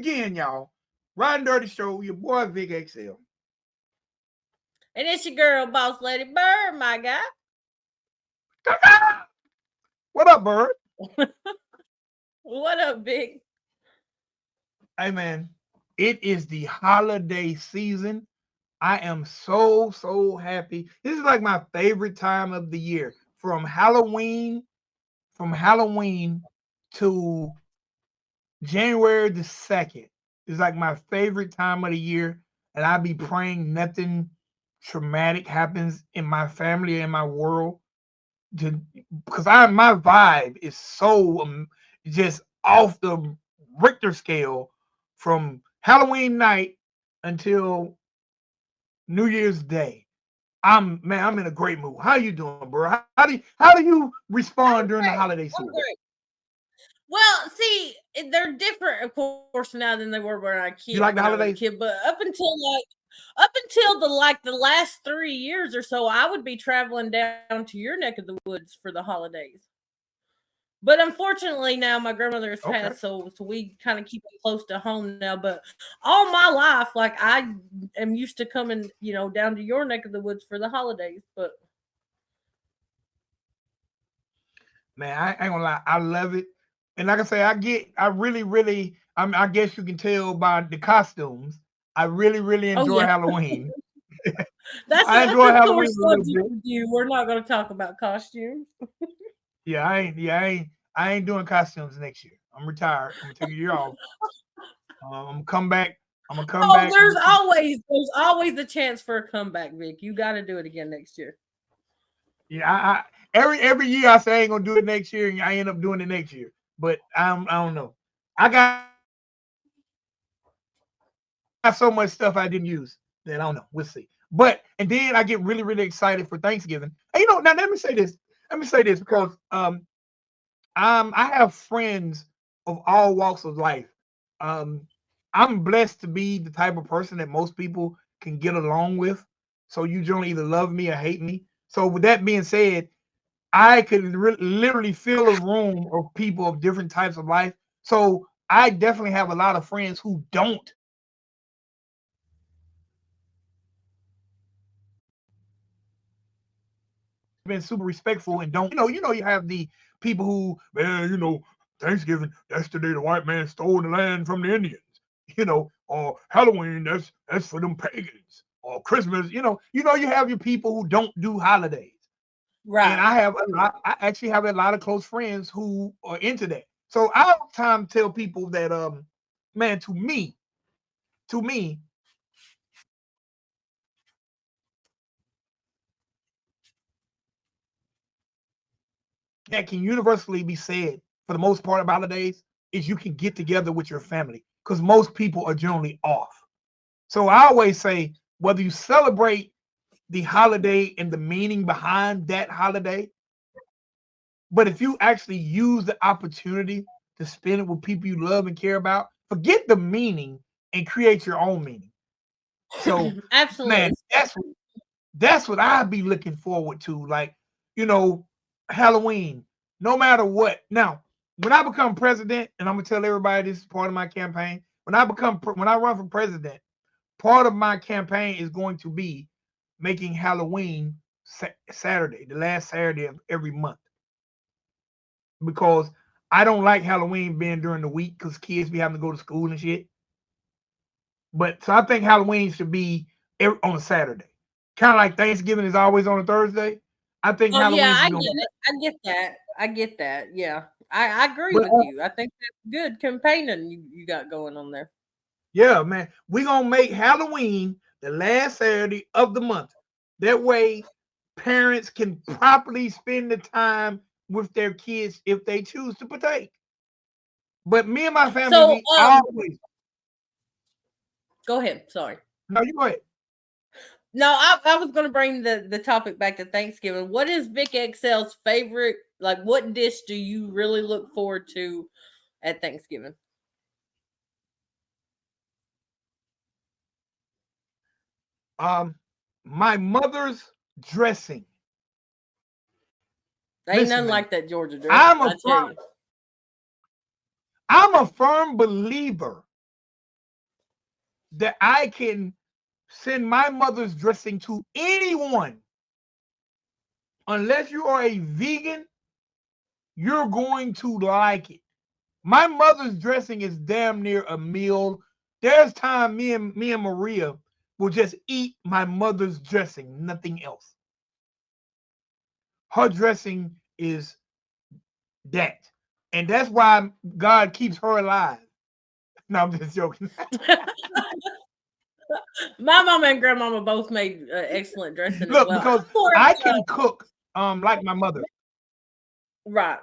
again, y'all. Riding Dirty Show, your boy Vic XL. And it's your girl, Boss Lady Bird, my guy. What up, Bird? What up, Vic? Hey, man, it is the holiday season. I am so happy. This is like my favorite time of the year. From Halloween to January the 2nd is like my favorite time of the year. And I be praying nothing traumatic happens in my family and my world. Because my vibe is so just off the Richter scale from Halloween night until New Year's Day. I'm in a great mood. How you doing, bro? How do you respond I'm during the great. holiday I'm season? great. Well, see, they're different, of course, now than they were You when I like the was a holidays? kid. But up until the last 3 years or so, I would be traveling down to your neck of the woods for the holidays. But unfortunately, now my grandmother has Okay. passed, so we kind of keep it close to home now. But all my life, like I am used to coming, down to your neck of the woods for the holidays. But Man, I ain't gonna lie, I love it. And like I say, I really, I guess you can tell by the costumes. I really oh enjoy yeah, Halloween. that's I that's enjoy a sore Halloween a little subject bit. with you. We're not going to talk about costumes. I ain't doing costumes next year. I'm retired. I'm gonna take a year off. I'm gonna come back. I'm gonna come Oh, back. there's always a chance for a comeback, Vic. You got to do it again next year. Yeah, every year I say I ain't gonna do it next year, and I end up doing it next year. But I don't know. I got so much stuff I didn't use that I don't know. We'll see. But and then I get really excited for Thanksgiving. And now let me say this. Because I have friends of all walks of life. Um, I'm blessed to be the type of person that most people can get along with. So you generally either love me or hate me. So with that being said, I could literally fill a room of people of different types of life. So I definitely have a lot of friends who don't been super respectful and don't, you have the people who, man, Thanksgiving, that's the day the white man stole the land from the Indians, or Halloween, that's for them pagans, or Christmas, you have your people who don't do holidays. And Right. I actually have a lot of close friends who are into that. So I all the time tell people that man, to me, that can universally be said for the most part about holidays is you can get together with your family because most people are generally off. So I always say whether you celebrate the holiday and the meaning behind that holiday, but if you actually use the opportunity to spend it with people you love and care about, forget the meaning and create your own meaning. So, man, Absolutely. that's what I'd be looking forward to. Like, you know, Halloween, no matter what. Now, when I become president, and I'm gonna tell everybody this is part of my campaign. When I run for president, part of my campaign is going to be making Halloween Saturday, the last Saturday of every month, because I don't like Halloween being during the week because kids be having to go to school and shit. But so I think Halloween should be on a Saturday, kind of like Thanksgiving is always on a Thursday. I think Oh yeah, Halloween should I be on. get it. I get that. I get that. Yeah, I agree But with you. I think that's good campaigning you got going on there. yeah, man, we gonna make Halloween the last Saturday of the month. That way, parents can properly spend the time with their kids if they choose to partake. But me and my family, So, we always go ahead. Sorry. no, you go ahead. No, I was going to bring the topic back to Thanksgiving. What is Vic XL's favorite? Like, what dish do you really look forward to at Thanksgiving? Um, my mother's dressing. Ain't Listen, nothing man, like that Georgia dressing, I'm a I tell firm, you. I'm a firm believer that I can send my mother's dressing to anyone, unless you are a vegan, you're going to like it. My mother's dressing is damn near a meal. There's time me and Maria will just eat my mother's dressing, nothing else. Her dressing is that. And that's why God keeps her alive. No, I'm just joking. My mama and grandmama both made excellent dressing as Look, well. because I can cook like my mother. Right.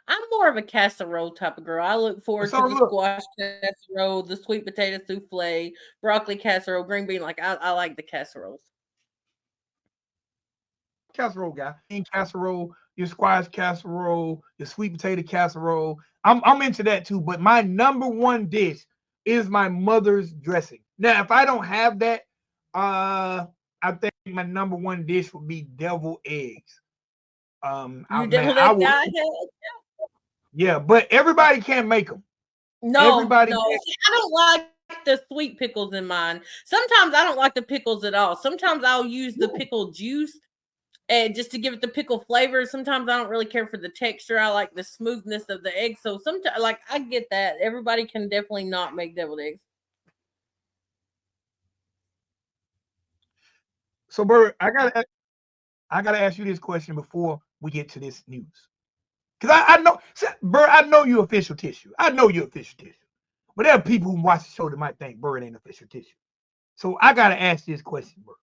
I'm more of a casserole type of girl. I look forward So to the look, squash casserole, the sweet potato souffle, broccoli casserole, green bean. Like I like the casseroles. casserole guy. In casserole, your squash casserole, your sweet potato casserole. I'm into that too. But my number one dish is my mother's dressing. Now, if I don't have that, I think my number one dish would be deviled eggs. You Man, deviled I egg will. guy? Yeah, but everybody can't make them. No, Everybody no. can't. See, I don't like the sweet pickles in mine. Sometimes I don't like the pickles at all. Sometimes I'll use the pickle juice and just to give it the pickle flavor. Sometimes I don't really care for the texture. I like the smoothness of the egg. So sometimes, like, I get that. Everybody can definitely not make deviled eggs. So, Bert, I gotta ask you this question before we get to this news. Because I know, Bert, I know you official tissue. I know you official tissue. But there are people who watch the show that might think Bert ain't official tissue. So I gotta ask this question, Bert.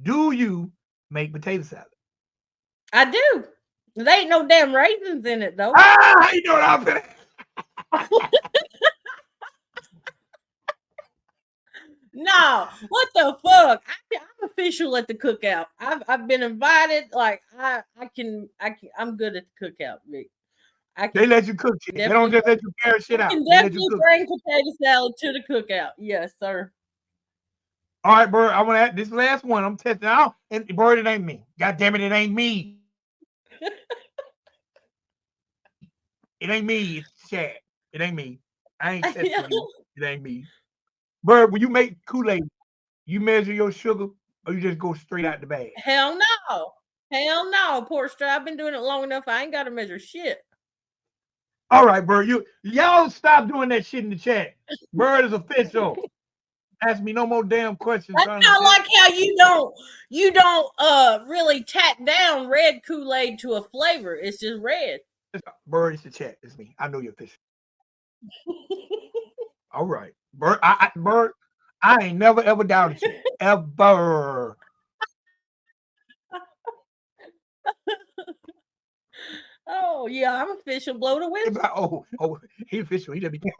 Do you make potato salad? I do. There ain't no damn raisins in it though. Ah, how you doing? I'm finna. No, what the fuck? I'm official at the cookout. I've been invited. Like I'm good at the cookout, Vic. I They can let you cook shit. They don't definitely just let you carry shit I out. can They let you definitely cook. bring potato salad to the cookout. Yes, sir. All right, Bert. I want to add this last one. I'm testing out, and Bert, it ain't me. God damn it, it ain't me. It ain't me. It's Chad. It ain't me. I ain't testing you. It ain't me. Bert, when you make Kool-Aid, you measure your sugar, or you just go straight out the bag? Hell no. Hell no. Poor Stray. I've been doing it long enough. I ain't got to measure shit. All right, Bert. Y'all stop doing that shit in the chat. Bird is official. Ask me no more damn questions. That's not like how you don't really tack down red Kool-Aid to a flavor. It's just red. Bird is the chat. It's me. I know you're official. All right, Bird. I ain't never ever doubted you ever. Oh yeah, I'm official. Blow the whistle. Oh, he official. He didn't be.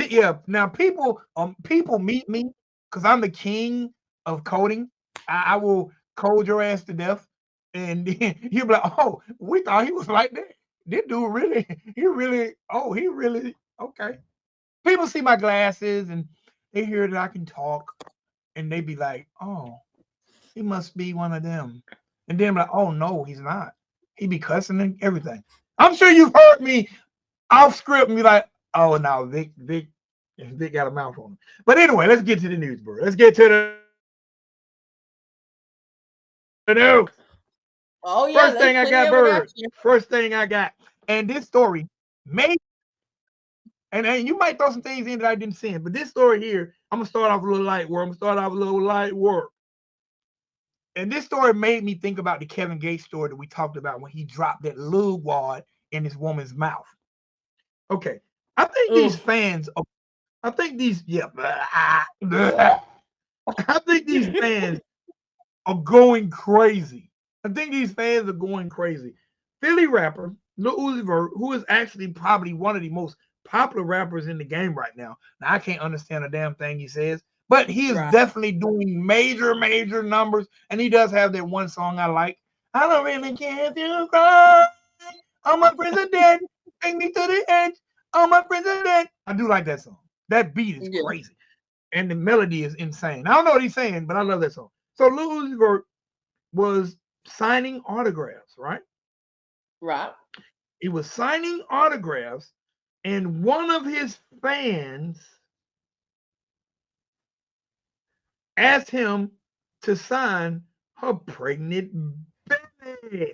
Yeah. Now people meet me because I'm the king of coding. I will code your ass to death, and then you'll be like, "Oh, we thought he was like that. This dude really, he really okay." People see my glasses and they hear that I can talk, and they be like, "Oh, he must be one of them." And then I'm like, "Oh no, he's not. He be cussing and everything." I'm sure you've heard me off script and be like, "Oh no, Vic got a mouth on him." But anyway, let's get to the news, bro. Let's get to the news. Oh yeah, First there's thing I plenty got, of it out Bird. First thing I got. And this story may and you might throw some things in that I didn't see, but this story here, I'm gonna start off a little light work. And this story made me think about the Kevin Gates story that we talked about when he dropped that lube wad in his woman's mouth. Okay. I think there. these fans are, I think these, yeah, I think these fans are going crazy. I think these fans are going crazy. Philly rapper Lil Uzi Vert, who is actually probably one of the most popular rappers in the game right now. Now I can't understand a damn thing he says, but he is Right. definitely doing major numbers, and he does have that one song I like. I don't really care if you cry. All my friends are dead. Take me to the edge. All my friends are dead. I do like that song. That beat is Yeah. crazy, and the melody is insane. I don't know what he's saying, but I love that song. So Lil Uzi Vert was signing autographs, right? Right. He was signing autographs and one of his fans asked him to sign her pregnant baby.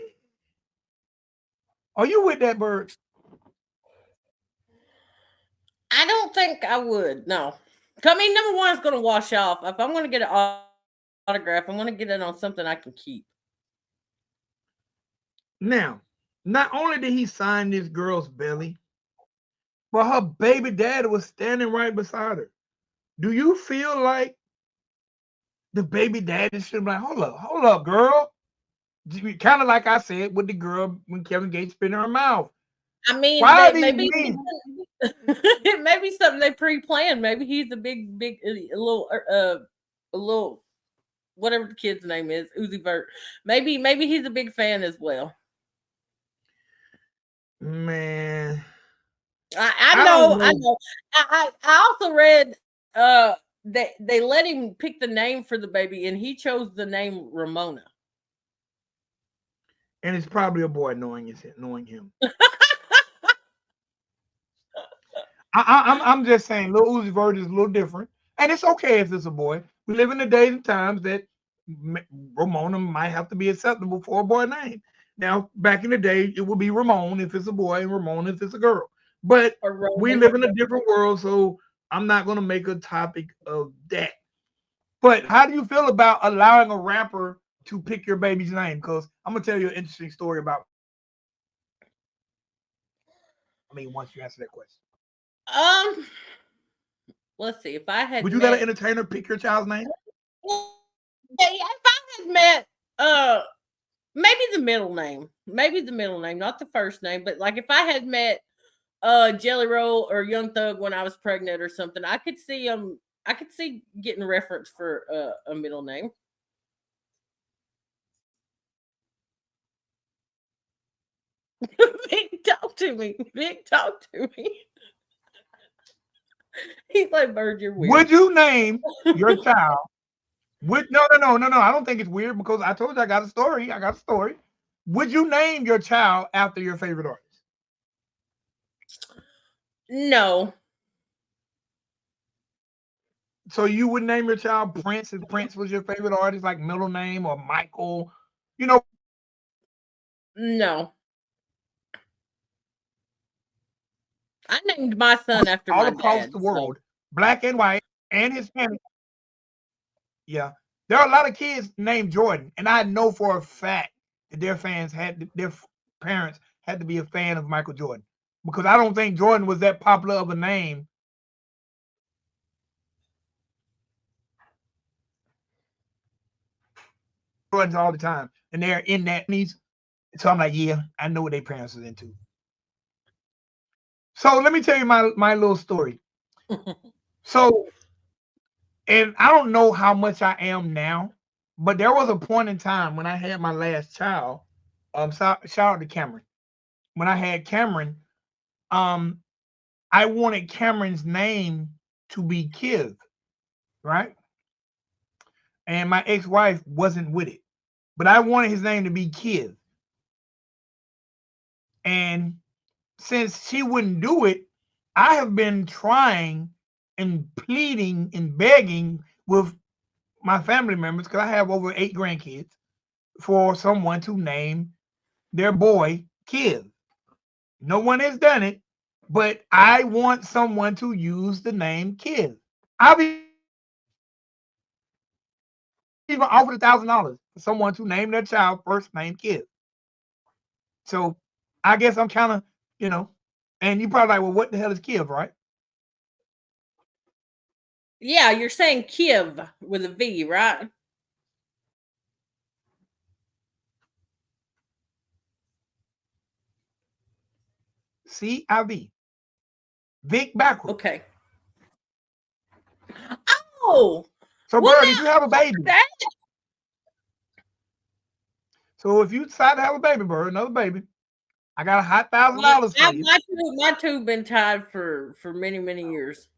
Are you with that, Bird? I don't think I would. No. I mean, number one is going to wash off. If I'm going to get an autograph, I'm going to get it on something I can keep. Now, not only did he sign this girl's belly, but her baby daddy was standing right beside her. Do you feel like the baby daddy should be like, hold up, girl? Kind of like I said with the girl when Kevin Gates spit in her mouth. I mean, Why are they these maybe men? it may be something they pre-planned. Maybe he's a big, a little, whatever the kid's name is, Uzi Vert. Maybe he's a big fan as well. Man, I I don't know, I know. know. I also read they let him pick the name for the baby, and he chose the name Ramona. And it's probably a boy knowing him. I'm just saying, Lil Uzi Vert is a little different, and it's okay if it's a boy. We live in the days and times that Ramona might have to be acceptable for a boy name. Now, back in the day, it would be Ramon if it's a boy and Ramona if it's a girl. But Or we Roman. live in a different world, so I'm not going to make a topic of that. But how do you feel about allowing a rapper to pick your baby's name? Because I'm gonna tell you an interesting story about. I mean, once you answer that question, Um, let's see. If I had would you let an met, entertainer pick your child's name? yeah, if I had met, maybe the middle name, not the first name, but like if I had met Jelly Roll or Young Thug when I was pregnant or something, I could see getting reference for a middle name. Vic, talk to me. Vic, talk to me. He's like, Bird, you're weird. Would you name your child? No. I don't think it's weird because I told you I got a story. I got a story. Would you name your child after your favorite artist? No. So you would name your child Prince if Prince was your favorite artist, like middle name or Michael. You know, No. I named my son after all my across dad. the So world, black and white, and Hispanic. Yeah, there are a lot of kids named Jordan, and I know for a fact that their parents had to be a fan of Michael Jordan because I don't think Jordan was that popular of a name. Jordans all the time, and they're in that niece. So I'm like, yeah, I know what their parents was into. So let me tell you my little story. So, and I don't know how much I am now, but there was a point in time when I had my last child. Shout out to Cameron. When I had Cameron, um, I wanted Cameron's name to be Kiv, right? And my ex-wife wasn't with it, but I wanted his name to be Kiv. And since she wouldn't do it, I have been trying and pleading and begging with my family members because I have over 8 grandkids for someone to name their boy Kiv. No one has done it, but I want someone to use the name Kiv. I've even offered $1,000 for someone to name their child first name Kiv. So I guess I'm kind of, you know, and you probably like, well, what the hell is Kiv, right? yeah, you're saying Kiev with a V, right? CIV. Vic backwards. Okay. Oh, So, well Bird, if you now have a baby, that so if you decide to have a baby, Bird, another baby, I got a hot thousand my, dollars for you. my two been tied for many years.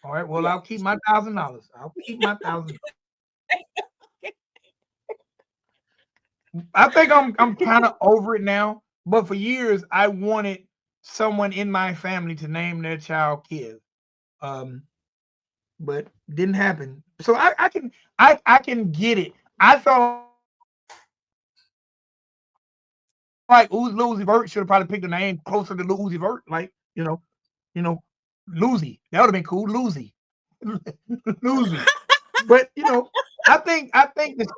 All right. Well, Yeah. I'll keep my $1,000. I'll keep my 1,000. I think I'm kind of over it now. But for years, I wanted someone in my family to name their child Kiv. Um, but didn't happen. So I can get it. I felt like Uzi Vert should have probably picked a name closer to Uzi Vert, like you know, Lucy. That would have been cool, Lucy, Lucy. But I think this.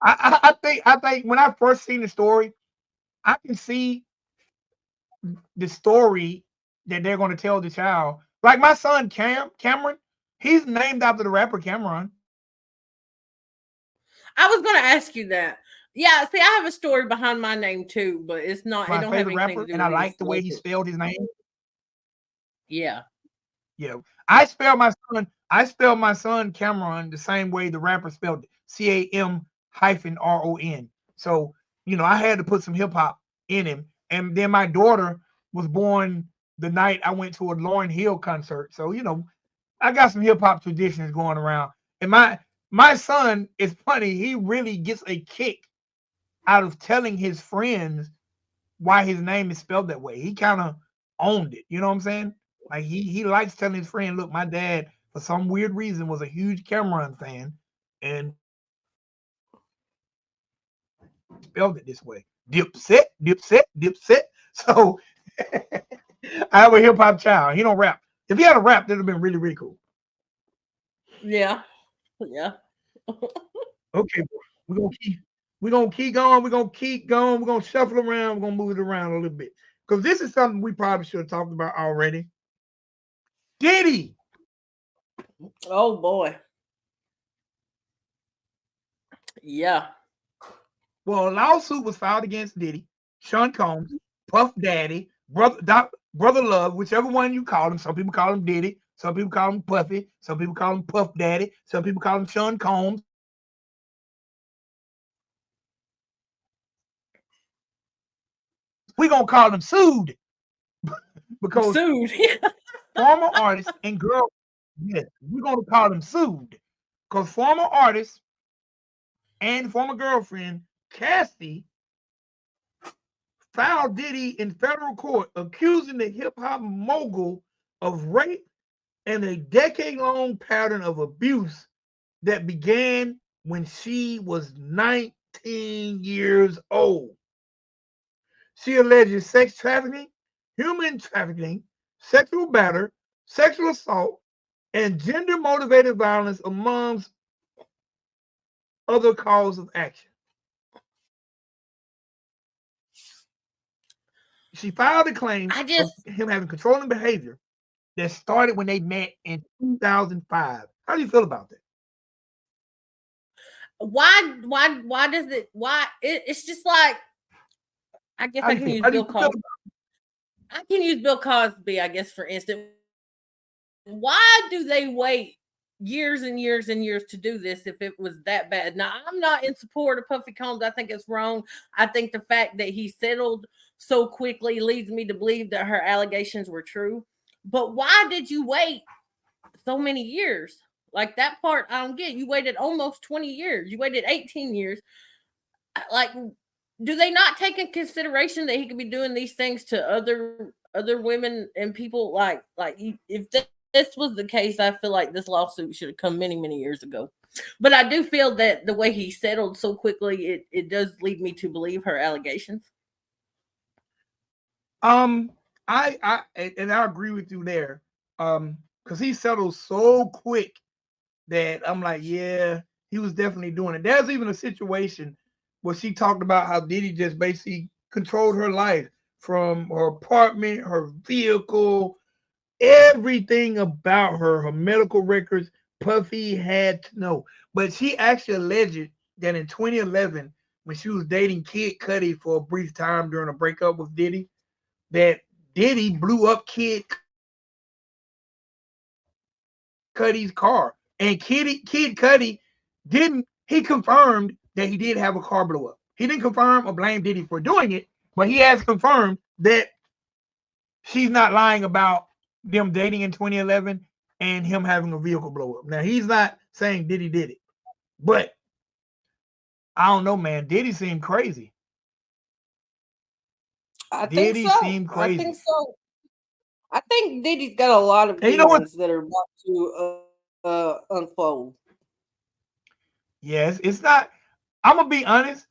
I think when I first seen the story, I can see the story that they're going to tell the child. Like my son Cameron, he's named after the rapper Cameron. I was going to ask you that. Yeah, see, I have a story behind my name too, but it's not. It My don't have favorite anything to rapper, do and I with any like the way slow. he spelled his name. Yeah. Yeah, I spell my son Cameron the same way the rapper spelled it, Cam-Ron. So I had to put some hip hop in him, and then my daughter was born the night I went to a Lauryn Hill concert. So I got some hip hop traditions going around, and my son is funny. He really gets a kick out of telling his friends why his name is spelled that way. He kind of owned it. You know what I'm saying? Like he likes telling his friend, "Look, my dad for some weird reason was a huge Cameron fan, and spelled it this way: Dipset, Dipset, Dipset." So I have a hip hop child. He don't rap. If he had a rap, that'd have been really really cool. Yeah. Yeah. Okay, we're gonna keep we're gonna keep going. We're gonna keep going. We're gonna shuffle around. We're gonna move it around a little bit because this is something we probably should have talked about already. Diddy. Oh boy. Yeah. Well, a lawsuit was filed against Diddy, Sean Combs, Puff Daddy, Brother Love, whichever one you call him. Some people call him Diddy, some people call him Puffy, some people call him Puff Daddy, some people call him Sean Combs. We're gonna call him sued because Sued. former artists and girl, yes, we're gonna call him sued because former artists and former girlfriend Cassie filed Diddy in federal court accusing the hip hop mogul of rape and a decade long pattern of abuse that began when she was 19 years old. She alleges sex trafficking, human trafficking, sexual battery, sexual assault, and gender motivated violence, amongst other causes of action. She filed a claim I of just him having controlling behavior that started when they met in 2005. How do you feel about that? why does it it's just like I guess How I do you can feel? use How do you Bill feel Cosby. I can use Bill Cosby, I guess, for instance. Why do they wait years and years and years to do this if it was that bad? Now, I'm not in support of Puffy Combs. I think it's wrong. I think the fact that he settled so quickly leads me to believe that her allegations were true. But why did you wait so many years? Like that part, I don't get. You waited almost 20 years. You waited 18 years. Like, do they not take in consideration that he could be doing these things to other women and people? If this was the case, I feel like this lawsuit should have come many years ago. But I do feel that the way he settled so quickly, it does lead me to believe her allegations. Um, I agree with you there. Because he settled so quick that I'm like, yeah, he was definitely doing it. There's even a situation where she talked about how Diddy just basically controlled her life from her apartment, her vehicle, everything about her medical records. Puffy had to know. But she actually alleged that in 2011, when she was dating Kid Cudi for a brief time during a breakup with Diddy, that Diddy blew up Cudi's car. And Kid Cudi didn't, he confirmed that he did have a car blow up. He didn't confirm or blame Diddy for doing it, but he has confirmed that she's not lying about them dating in 2011 and him having a vehicle blow up. Now, he's not saying Diddy did it, but I don't know, man. Diddy seemed crazy. I think Diddy so. seemed I think crazy. so. I think Diddy's got a lot of And you know what? demons that are about to unfold. Yes, it's not. I'm gonna be honest.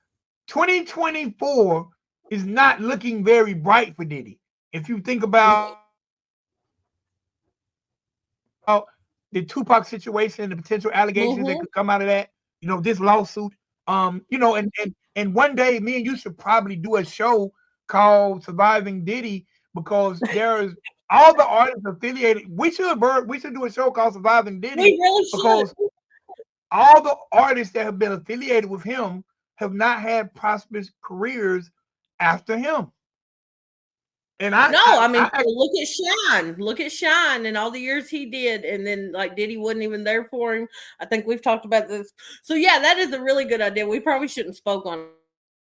2024 is not looking very bright for Diddy. If you think about the Tupac situation, the potential allegations that Mm-hmm. could come out of that, this lawsuit. And one day me and you should probably do a show called Surviving Diddy because there's all the artists affiliated. We should do a show called Surviving We Diddy really should. because all the artists that have been affiliated with him have not had prosperous careers after him. And I, No, I, I mean, I look at Shine. Look at Shine and all the years he did, and then like Diddy wasn't even there for him. I think we've talked about this. So yeah, that is a really good idea. We probably shouldn't spoke on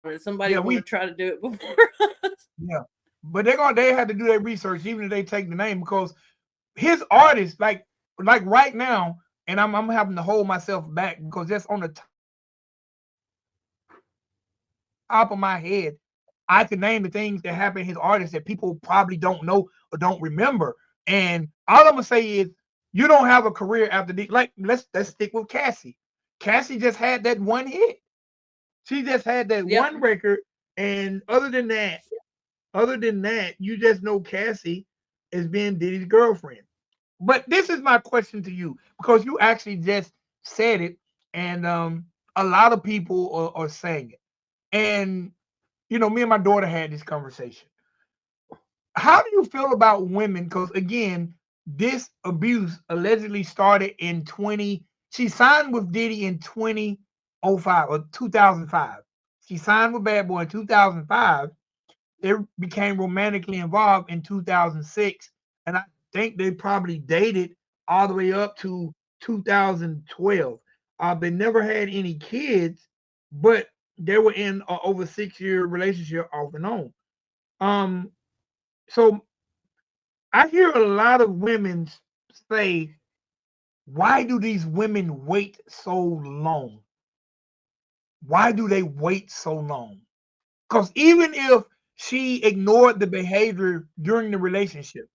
it. Somebody yeah, want to we, try to do it before us. yeah, but they had to do their research even if they take the name because his artists like right now, and I'm having to hold myself back because that's on the top of my head. I can name the things that happen in his artists that people probably don't know or don't remember. And all I'm gonna say is you don't have a career after the like let's stick with Cassie. Cassie just had that one hit. She just had that Yep. one record. And other than that, you just know Cassie as being Diddy's girlfriend. But this is my question to you because you actually just said it, and a lot of people are saying it. And me and my daughter had this conversation. How do you feel about women? Because again, this abuse allegedly started in 20. She signed with Diddy in 2005 or 2005. She signed with Bad Boy in 2005. They became romantically involved in 2006, and I think they probably dated all the way up to 2012. They never had any kids, but they were in a over 6 year relationship off and on. Um, so I hear a lot of women say, "Why do these women wait so long? Why do they wait so long?" Because even if she ignored the behavior during the relationship,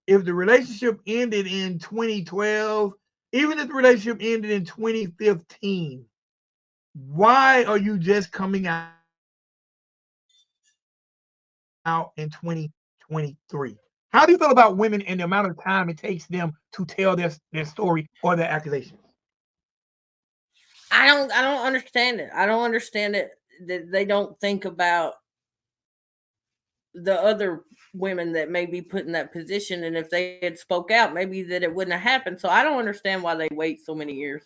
if the relationship ended in 2012, even if the relationship ended in 2015, why are you just coming out in 2023? How do you feel about women and the amount of time it takes them to tell their story or their accusations? I don't understand it. I don't understand it that they don't think about the other women that may be put in that position, and if they had spoke out, maybe that it wouldn't have happened. So I don't understand why they wait so many years.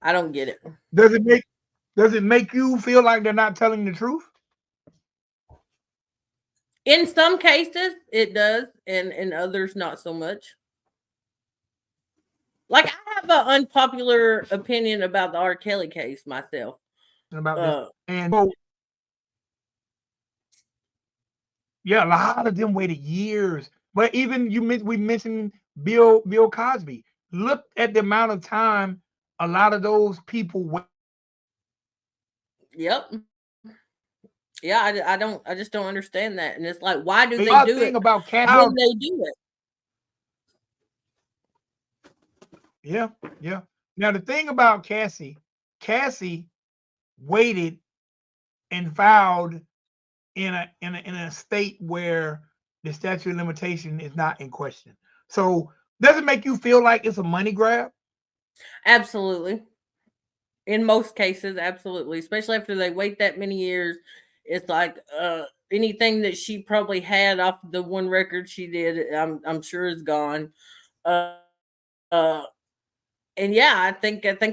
I don't get it. Does it make does it make you feel like they're not telling the truth? In some cases, it does, and in others, not so much. Like I have an unpopular opinion about the R. Kelly case myself. About this. Uh, And so, yeah, a lot of them waited years. But even we mentioned Bill Cosby. Look at the amount of time a lot of those people wait. yep. Yeah, I don't. I just don't understand that, and it's like, why do they The do thing it about when they do it? yeah, yeah. Now the thing about Cassie waited and filed in a state where the statute of limitation is not in question. So does it make you feel like it's a money grab? Absolutely. In most cases, absolutely. Especially after they wait that many years, it's like anything that she probably had off the one record she did, I'm sure is gone. Uh, uh, and yeah, I think that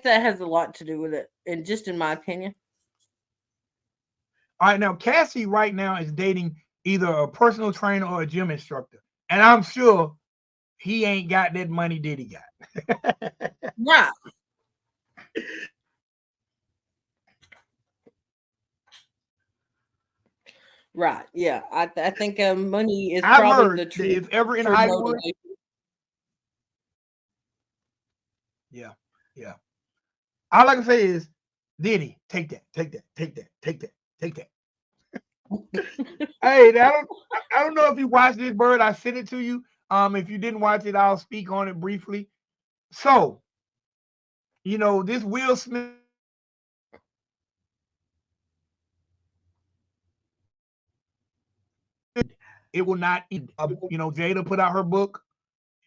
has a lot to do with it, and just in my opinion. All right, now Cassie right now is dating either a personal trainer or a gym instructor, and I'm sure he ain't got that money Diddy got. Right, right, yeah. I think money is I've probably the heard that true if ever in true Hollywood, motivation. yeah, yeah. All I can say is, Diddy, take that, take that, take that, take that, take that. Hey, I don't know if you watched this, Bird. I sent it to you. If you didn't watch it, I'll speak on it briefly. So, this Will Smith, it will not end. Jada put out her book,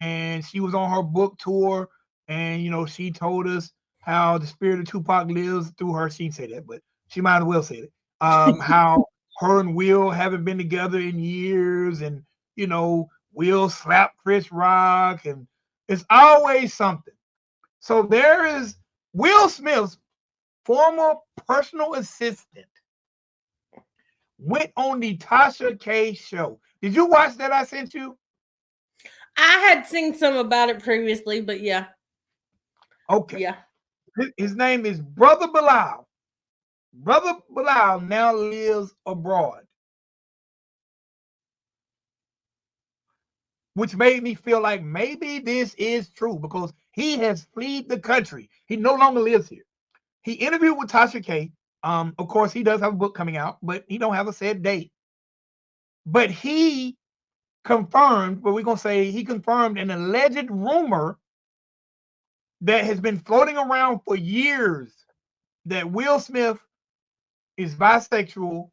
and she was on her book tour, and she told us how the spirit of Tupac lives through her. She didn't say that, but she might as well say it. How her and Will haven't been together in years, and Will slapped Chris Rock, and it's always something. So there is Will Smith's former personal assistant went on the Tasha K show. Did you watch that I sent you? I had seen some about it previously, but yeah. Okay. Yeah. His name is Brother Bilal. Brother Bilal now lives abroad, which made me feel like maybe this is true because he has fled the country. He no longer lives here. He interviewed with Tasha K. Of course, he does have a book coming out, but he don't have a set date. But he confirmed, but we're gonna say he confirmed an alleged rumor that has been floating around for years that Will Smith is bisexual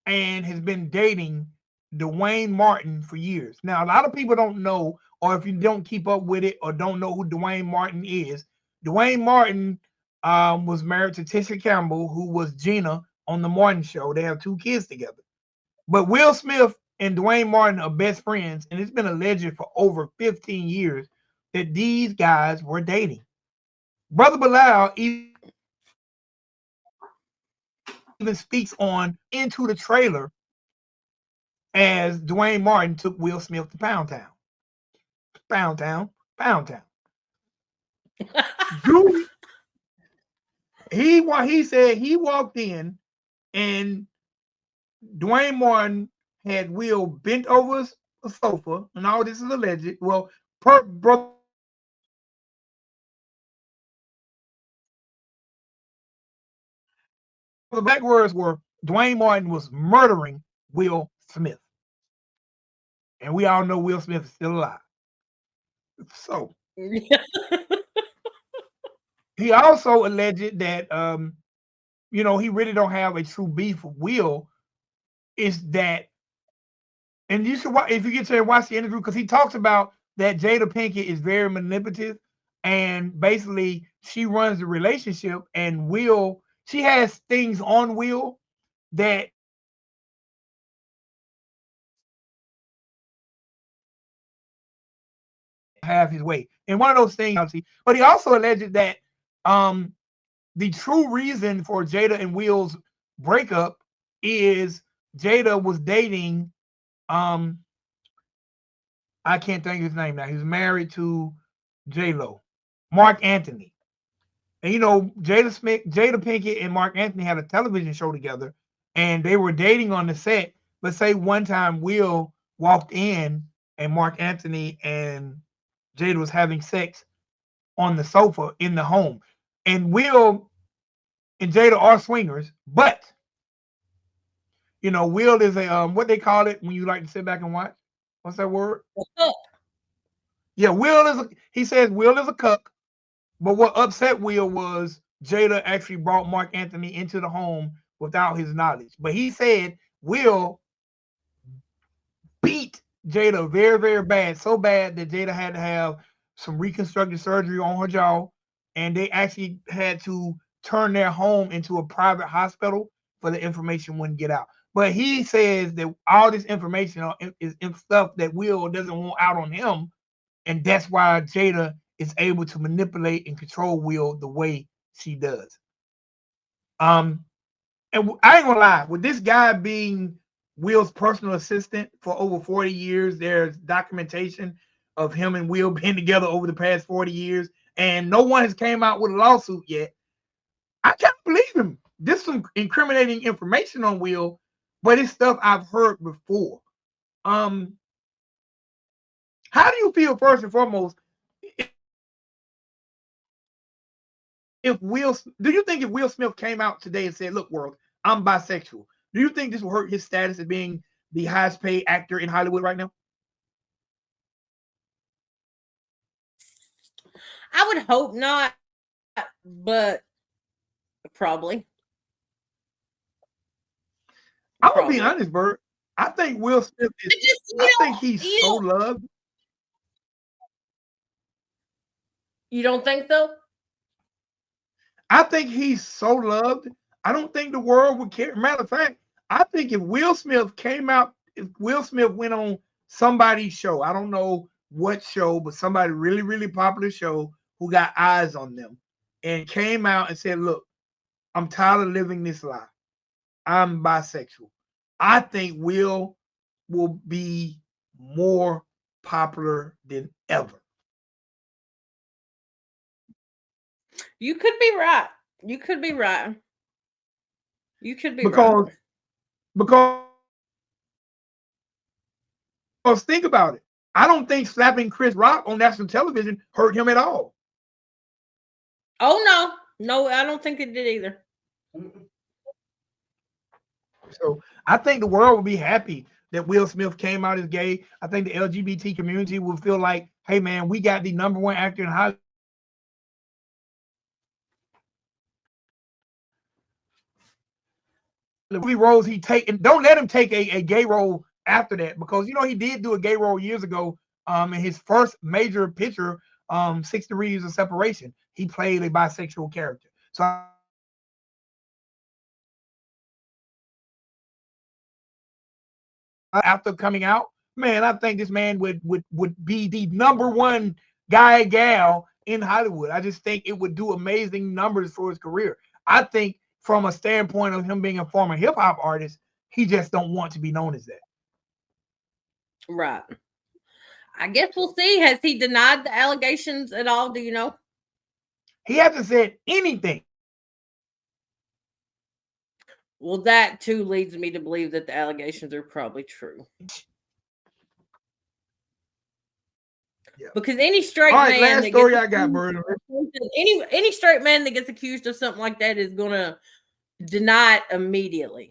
and has been dating Dwayne Martin for years. Now, a lot of people don't know, or if you don't keep up with it or don't know who Dwayne Martin is, Dwayne Martin was married to Tisha Campbell, who was Gina on the Martin Show. They have 2 kids together. But Will Smith and Dwayne Martin are best friends, and it's been alleged for over 15 years that these guys were dating. Brother Bilal even speaks on Into the Trailer as Dwayne Martin took Will Smith to Pound Town. Pound Town, Pound Town. Dude, he said he walked in and Dwayne Martin had Will bent over a sofa, and all this is alleged. Well, brother the black words were Dwayne Martin was murdering Will Smith. And we all know Will Smith is still alive. So he also alleged that he really don't have a true beef with Will. Is that, and you should watch if you get to watch the interview, because he talks about that Jada Pinkett is very manipulative, and basically she runs the relationship, and Will, she has things on Will that have his way. And one of those things, but he also alleged that um the true reason for Jada and Will's breakup is Jada was dating um I can't think of his name now. He's married to J Lo, Mark Anthony. And Jada Pinkett and Mark Anthony had a television show together, and they were dating on the set. But say one time Will walked in, and Mark Anthony and Jada was having sex on the sofa in the home, and Will and Jada are swingers, but Will is a what they call it when you like to sit back and watch. What's that word? Yeah, he says Will is a cuck. But what upset Will was Jada actually brought Mark Anthony into the home without his knowledge. But he said Will beat Jada very, very bad, so bad that Jada had to have some reconstructive surgery on her jaw, and they actually had to turn their home into a private hospital for the information wouldn't get out. But he says that all this information is stuff that Will doesn't want out on him, and that's why Jada is able to manipulate and control Will the way she does. And I ain't gonna lie, with this guy being Will's personal assistant for over 40 years, there's documentation of him and Will being together over the past 40 years, and no one has came out with a lawsuit yet. I can't believe him. This is some incriminating information on Will, but it's stuff I've heard before. How do you feel first and foremost if Will? Do you think if Will Smith came out today and said, "Look, world, I'm bisexual," Do you think this will hurt his status as being the highest paid actor in Hollywood right now? I would hope not, but probably. I'm gonna be Probably. honest, Bert. I think Will Smith is. But just I think he's so loved. you don't think so? I think he's so loved. I don't think the world would care. Matter of fact, I think if Will Smith came out, if Will Smith went on somebody's show, I don't know what show, but somebody really, really popular show who got eyes on them, and came out and said, "Look, I'm tired of living this life. I'm bisexual." I think will be more popular than ever. You could be right. You could be right. You could be right. Because because think about it. I don't think slapping Chris Rock on national television hurt him at all. Oh no, I don't think it did either. So I think the world will be happy that Will Smith came out as gay. I think the LGBT community will feel like, hey man, we got the number one actor in Hollywood. The roles he take, and don't let him take a gay role after that, because he did do a gay role years ago. In his first major picture, 6 Degrees of Separation, he played a bisexual character. So after coming out, man, I think this man would be the number one guy gal in Hollywood. I just think it would do amazing numbers for his career. I think from a standpoint of him being a former hip hop artist, he just don't want to be known as that. Right. I guess we'll see. Has he denied the allegations at all? Do you know? He hasn't said anything. Well, that too leads me to believe that the allegations are probably true. Yeah. Because any straight All right, man last story I got, Bird. any straight man that gets accused of something like that is gonna deny it immediately.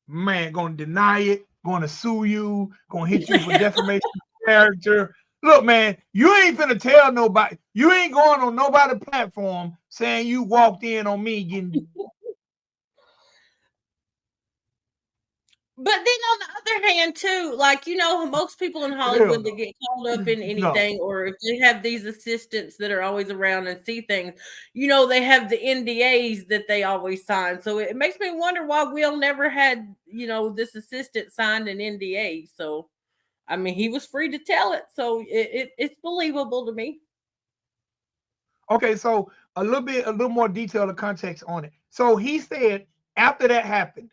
Man, gonna deny it, gonna sue you, gonna hit you for defamation of character. Look, man, you ain't finna tell nobody. You ain't going on nobody's platform saying you walked in on me getting. But then on the other hand, too, like, most people in Hollywood that get called up in anything, or if they have these assistants that are always around and see things, they have the NDAs that they always sign. So it makes me wonder why Will never had, this assistant signed an NDA. So, I mean, he was free to tell it. So it's believable to me. Okay, so a little more detail of context on it. So he said after that happened,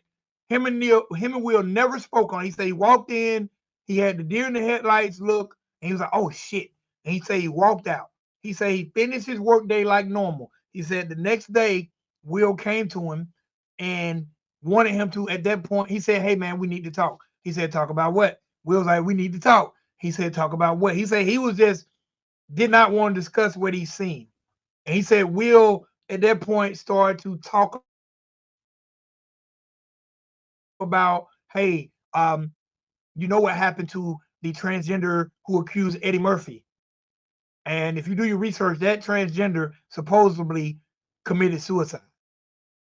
him and Will never spoke on it. He said he walked in, he had the deer in the headlights look, and he was like, oh shit. And he said he walked out. He said he finished his work day like normal. He said the next day, Will came to him and wanted him to, at that point, he said, hey man, we need to talk. He said, talk about what? Will was like, we need to talk. He said, talk about what? He said he was just did not want to discuss what he's seen. And he said Will at that point started to talk about, hey, you know what happened to the transgender who accused Eddie Murphy? And if you do your research, that transgender supposedly committed suicide.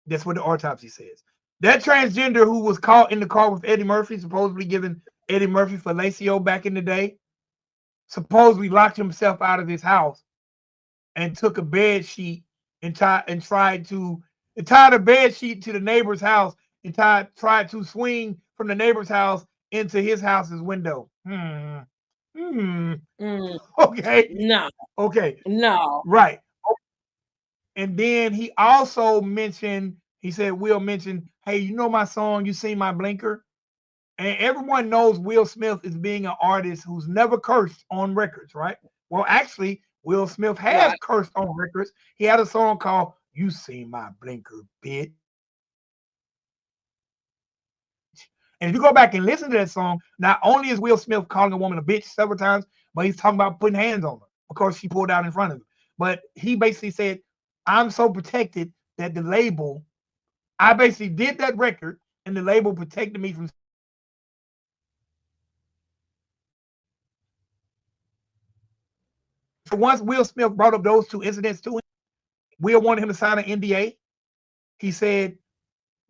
That's what the autopsy says. That transgender who was caught in the car with Eddie Murphy, supposedly giving Eddie Murphy fellatio back in the day, supposedly locked himself out of his house and took a bed sheet and tried to tied a bed sheet to the neighbor's house and tried to swing from the neighbor's house into his house's window. Okay. No. Okay. No. Right. And then he also mentioned, Will mentioned, hey, you know my song, You Seen My Blinker? And everyone knows Will Smith is being an artist who's never cursed on records, right? Well, actually, Will Smith has cursed on records. He had a song called You Seen My Blinker, Bitch. And if you go back and listen to that song, not only is Will Smith calling a woman a bitch several times, but he's talking about putting hands on her because she pulled out in front of him. But he basically said, I'm so protected that the label, I basically did that record, and the label protected me from. So once Will Smith brought up those two incidents to him, Will wanted him to sign an NDA. He said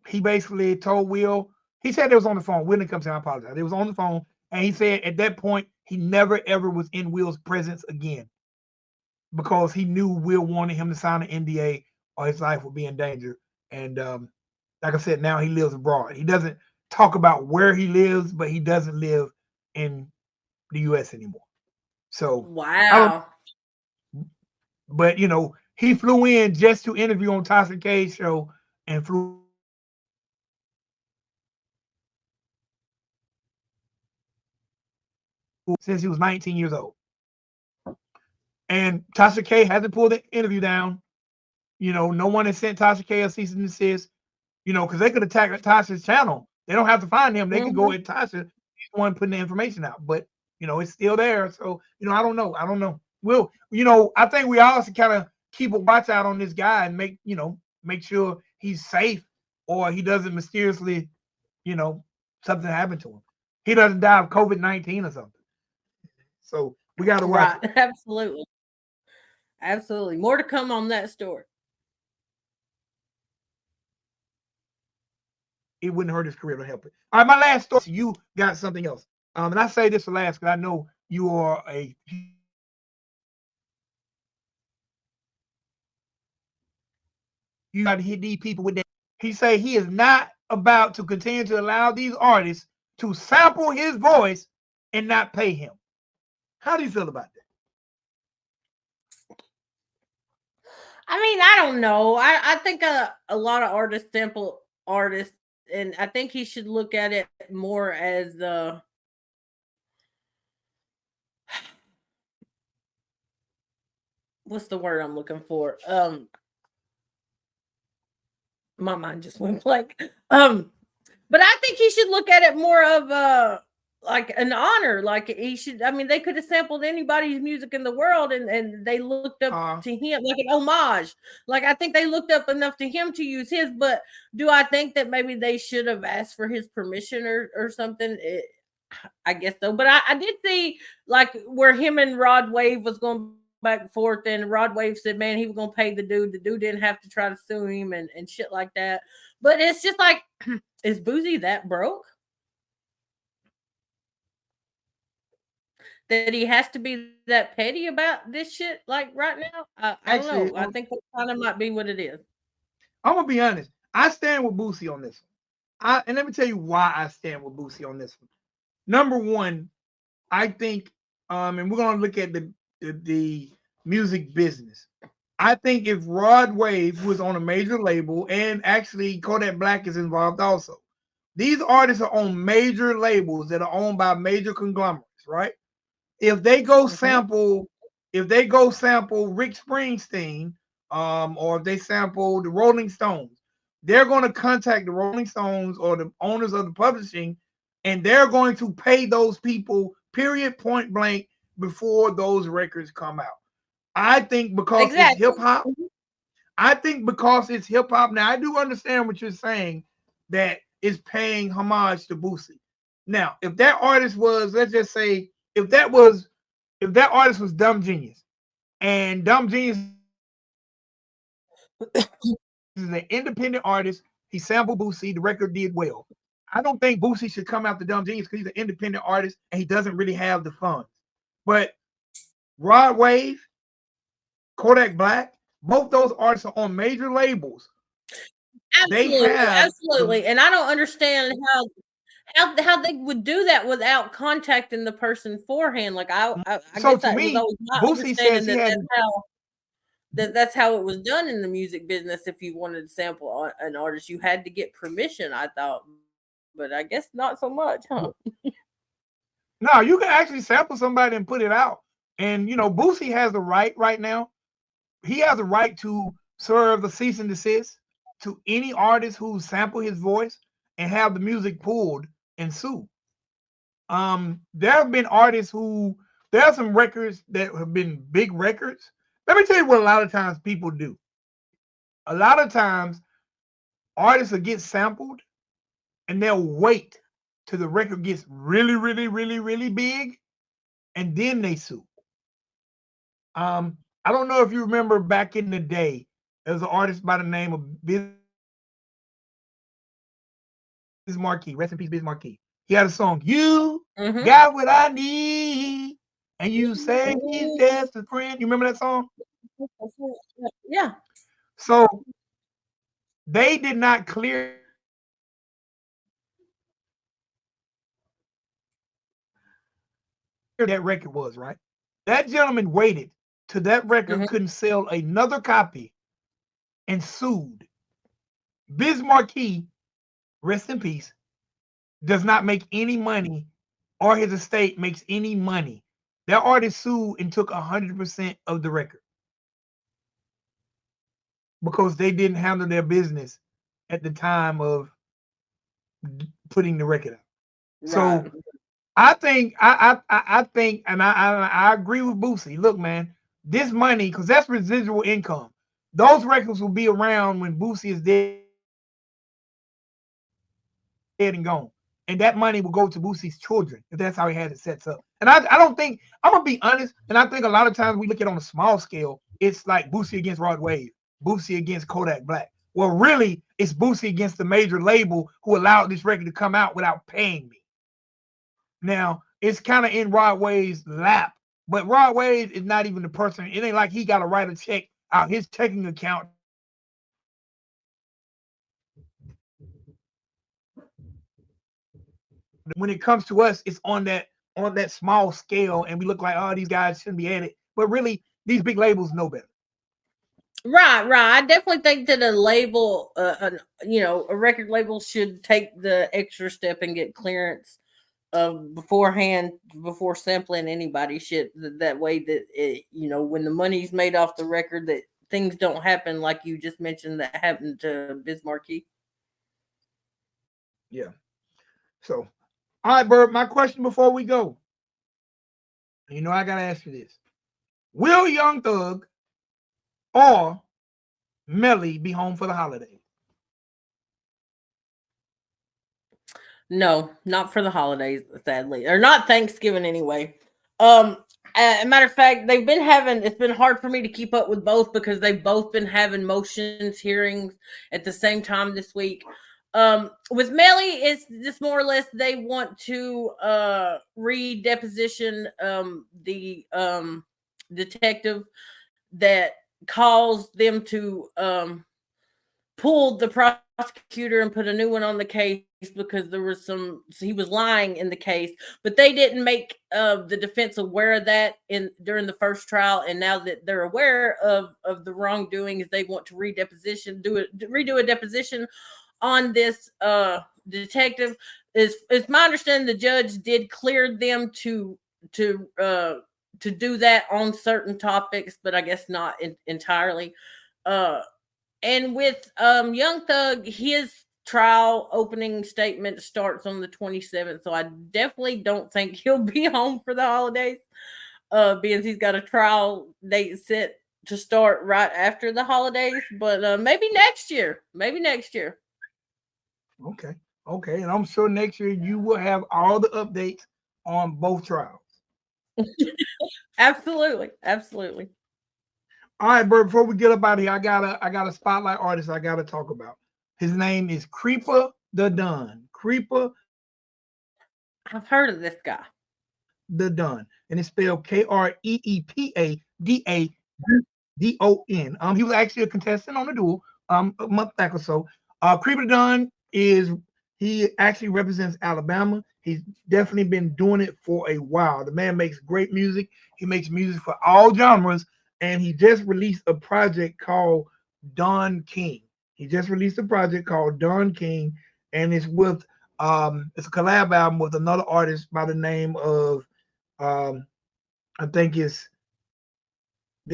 he basically told Will. He said it was on the phone. Will didn't come to him. I apologize. It was on the phone, and he said at that point he never ever was in Will's presence again because he knew Will wanted him to sign an NDA or his life would be in danger. And like I said, now he lives abroad. He doesn't talk about where he lives, but he doesn't live in the U.S. anymore. So wow. But he flew in just to interview on Tasha K's show and flew since he was 19 years old. And Tasha K hasn't pulled the interview down. No one has sent Tasha K a cease and desist. Because they could attack Tasha's channel. They don't have to find him. They can go at Tasha. He's the one putting the information out. But it's still there. So I don't know. Well, I think we all should kind of keep a watch out on this guy and make sure he's safe or he doesn't mysteriously, something happen to him. He doesn't die of COVID-19 or something. So we got to watch. Right. Absolutely. Absolutely. More to come on that story. It wouldn't hurt his career to help it. All right, my last story. You got something else. And I say this for last because I know you are you got to hit these people with that. He say he is not about to continue to allow these artists to sample his voice and not pay him. How do you feel about that? I mean, I don't know. I think a lot of artists sample artists, and I think he should look at it more as what's the word I'm looking for? My mind just went blank. But I think he should look at it more of like an honor. Like he should. I mean, they could have sampled anybody's music in the world, and they looked up to him like an homage. Like I think they looked up enough to him to use his. But do I think that maybe they should have asked for his permission or something? I guess so. But I did see like where him and Rod Wave was going back and forth, and Rod Wave said, man, he was gonna pay the dude. The dude didn't have to try to sue him and shit like that. But it's just like, is Boosie that broke that he has to be that petty about this shit like right now? I don't know. I think that kind of might be what it is. I'm gonna be honest. I stand with Boosie on this one. And let me tell you why I stand with Boosie on this one. Number one, I think, and we're gonna look at the music business. I think if Rod Wave was on a major label, and actually Kodak Black is involved also, these artists are on major labels that are owned by major conglomerates, right? If they go sample, Rick Springsteen, or if they sample the Rolling Stones, they're going to contact the Rolling Stones or the owners of the publishing, and they're going to pay those people, period, point blank, before those records come out. I think because it's hip hop. I think because it's hip hop. Now I do understand what you're saying, that it's paying homage to Boosie. Now, if that artist was, let's just say, if that artist was Dumb Genius, and Dumb Genius is an independent artist, he sampled Boosie, the record did well. I don't think Boosie should come after Dumb Genius because he's an independent artist and he doesn't really have the funds. But Rod Wave, Kodak Black, both those artists are on major labels. Absolutely. And I don't understand how they would do that without contacting the person beforehand. Like I so guess that was always my understanding that's how it was done in the music business. If you wanted to sample an artist, you had to get permission, I thought. But I guess not so much, huh? No, you can actually sample somebody and put it out. And Boosie has the right now. He has the right to serve the cease and desist to any artist who sample his voice and have the music pulled and sue. There have been artists there are some records that have been big records. Let me tell you what a lot of times people do. A lot of times artists will get sampled and they'll wait till the record gets really, really, really, really big, and then they sue. I don't know if you remember back in the day, there was an artist by the name of Biz Markie. Rest in peace, Biz Markie. He had a song, "You Mm-hmm. Got What I Need," and you say he's just a friend. You remember that song? Yeah. So they did not clear that record until the record was big enough to where they could clear that record was, right? That gentleman waited till that Mm-hmm. record couldn't sell another copy and sued. Biz Markie, rest in peace, does not make any money, or his estate makes any money. That artist sued and took 100% of the record because they didn't handle their business at the time of putting the record out. Right. So I think, and I agree with Boosie. Look, man, this money, because that's residual income. Those records will be around when Boosie is dead and gone, and that money will go to Boosie's children if that's how he had it sets up. And I don't think, I'm gonna be honest, and I think a lot of times we look at it on a small scale. It's like Boosie against Rod Wave, Boosie against Kodak Black. Well, really, it's Boosie against the major label who allowed this record to come out without paying me. Now, it's kind of in Rod Wave's lap, but Rod Wave is not even the person. It ain't like he got to write a check out his checking account to pay for this record. It's Boosie and Rod Wave when it comes to us, it's on that small scale, and we look like, oh, these guys shouldn't be at it. But really, these big labels know better. Right, right. I definitely think that a label, a record label should take the extra step and get clearance beforehand before sampling anybody's shit. That way, that when the money's made off the record, that things don't happen like you just mentioned that happened to Bismarcky. Yeah. So, all right, Bird. My question before we go, I gotta ask you this: will Young Thug or Melly be home for the holidays? No, not for the holidays, sadly, or not Thanksgiving anyway. Um, matter of fact, they've been having. It's been hard for me to keep up with both because they've both been having motions hearings at the same time this week. With Melly, it's just more or less they want to re-deposition the detective that caused them to pulled the prosecutor and put a new one on the case because there was he was lying in the case, but they didn't make the defense aware of that in during the first trial, and now that they're aware of the wrongdoings, they want to redo a deposition on this detective. Is my understanding the judge did clear them to uh to do that on certain topics, but I guess not entirely. uh and with Young Thug, his trial opening statement starts on the 27th, so I definitely don't think he'll be home for the holidays. Because he's got a trial date set to start right after the holidays, but maybe next year. Maybe next year. Okay. Okay. And I'm sure next year you will have all the updates on both trials. Absolutely, absolutely. All right, Bert, before we get up out of here, I got a spotlight artist I gotta talk about. His name is Creeper the Don. Creeper I've heard of this guy. the Don. And it's spelled KreepaDadon. He was actually a contestant on the duel a month back or so. Creeper the Don he actually represents Alabama. He's definitely been doing it for a while. The man makes great music. He makes music for all genres, and he just released a project called Don King. He just released a project called Don King, and it's a collab album with another artist by the name of um I think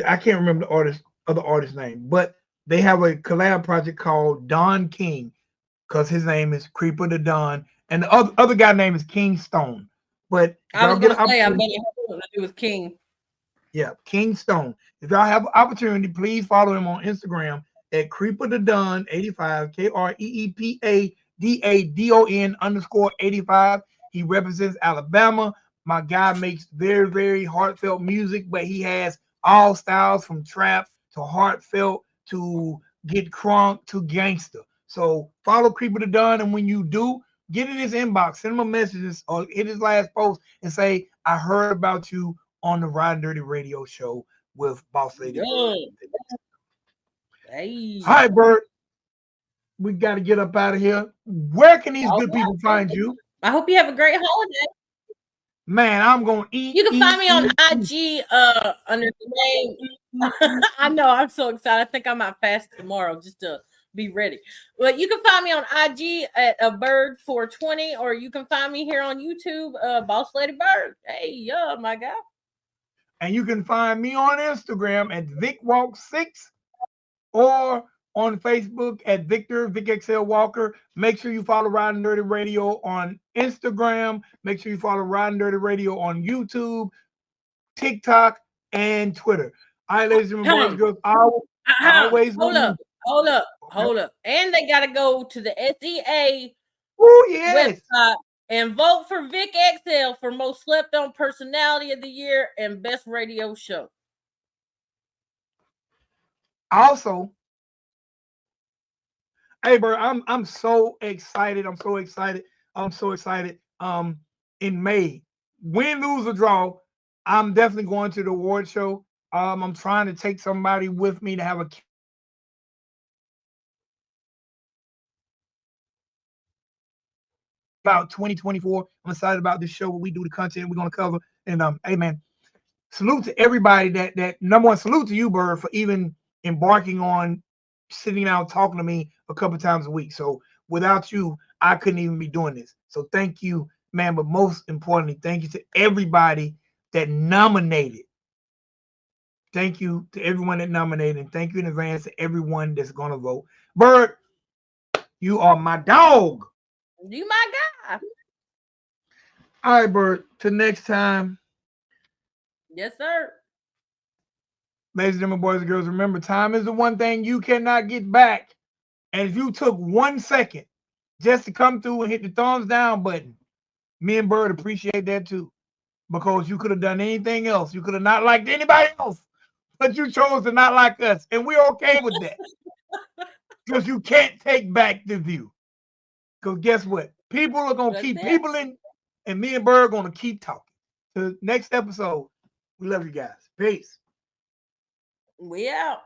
I can't remember the artist name, but they have a collab project called Don King because his name is Creeper the Don, and the other guy name is King Stone. But if I y'all was get gonna an say, I bet opportunity, it has something to do with King. yeah, King Stone. If y'all have an opportunity, please follow him on Instagram. at Creeper the Don 85, KREEPADADON _85. He represents Alabama. My guy makes very, very heartfelt music, but he has all styles from trap to heartfelt to get crunk to gangster. So follow Creeper the Don, and when you do, get in his inbox, send him a message or hit his last post and say, I heard about you on the Ride Dirty Radio Show with Boss Lady Bird. Hey. All right, Bird. We got to get up out of here. Where can these good people find you? I hope you have a great holiday. Man, I'm going to eat. You can find me on IG under the name. I know, I'm so excited. I think I might fast tomorrow just to be ready. But you can find me on IG at a bird 420, or you can find me here on YouTube, Boss Lady Bird. Hey, yeah, my guy. And you can find me on Instagram at VicWalk6 or on Facebook at VicXL Walker. Make sure you follow Riding Dirty Radio on Instagram. Make sure you follow Riding Dirty Radio on YouTube, TikTok, and Twitter. All right, ladies and boys and girls, always Hold up. And they got to go to the SEA yes. website and vote for Vic XL for most slept on personality of the year and best radio show. Also, hey, bro, I'm so excited. In May, win, lose, or draw, I'm definitely going to the award show. I'm trying to take somebody with me to have a about 2024. I'm excited about this show, what we do, the content we're going to cover. And hey, man, salute to everybody that number one, salute to you, Bird, for even embarking on sitting down talking to me a couple times a week. So without you, I couldn't even be doing this. So thank you, man. But most importantly, thank you to everybody that nominated. Thank you to everyone that nominated, and thank you in advance to everyone that's going to vote. Bird, you are my dog. You my guy. All right, Bird. Till next time. Yes, sir. Ladies and gentlemen, boys and girls, remember, time is the one thing you cannot get back. And if you took 1 second just to come through and hit the thumbs down button, me and Bird appreciate that too. Because you could have done anything else. You could have not liked anybody else, but you chose to not like us. And we're okay with that. Because you can't take back the view. Because guess what? People are going to keep peopling, and me and Bird are going to keep talking. So next episode, we love you guys. Peace. We out.